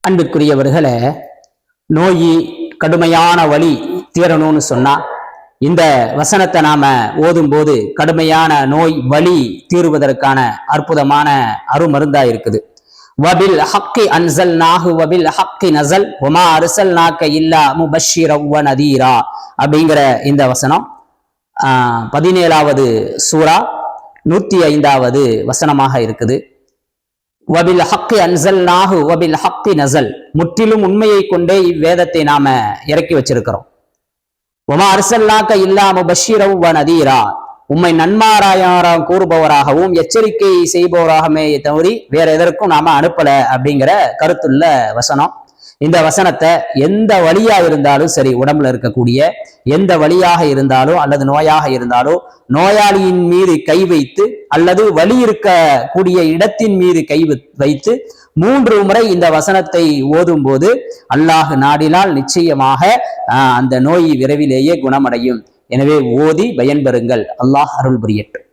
அன்பிற்குரியவர்களே, நோய் கடுமையான வலி தீரணும்னு சொன்னா இந்த வசனத்தை நாம ஓதும் போது கடுமையான நோய் வலி தீருவதற்கான அற்புதமான அருமருந்தா இருக்குது. வபில் ஹக்கி அன்சல்நாஹு வபில் ஹக்கி நஸல் வமா அர்ஸல்நாக இல்லா முபஷ்ஷிரன் வ நதீரா அப்படிங்கிற இந்த வசனம் 17வது சூரா 105வது வசனமாக இருக்குது. வபில் ஹக்கி அன்சல்நாஹு வபில் ஹக்கி நஸல், முற்றிலும் உண்மையை கொண்டே இவ்வேதத்தை நாம இறக்கி வச்சிருக்கிறோம். வமா அர்ஸல்நாக இல்லா முபஷ்ஷிரன் வ நதீரா, உம்மை நன்மாராயம் கூறுபவராகவும் எச்சரிக்கை செய்பவராகவே தவிர வேற எதற்கும் நாம அனுப்பல அப்படிங்கிற கருத்துள்ள வசனம். இந்த வசனத்தை எந்த வழியா இருந்தாலும் சரி, உடம்புல இருக்கக்கூடிய எந்த வழியாக இருந்தாலும் அல்லது நோயாக இருந்தாலும் நோயாளியின் மீது கை வைத்து அல்லது வலி இருக்கக்கூடிய இடத்தின் மீது கை வைத்து 3 முறை இந்த வசனத்தை ஓதும் போது அல்லாஹ் நாடினால் நிச்சயமாக அந்த நோய் விரைவிலேயே குணமடையும். எனவே ஓதி பயன்பெறுங்கள். அல்லாஹ் அருள் புரியட்டும்.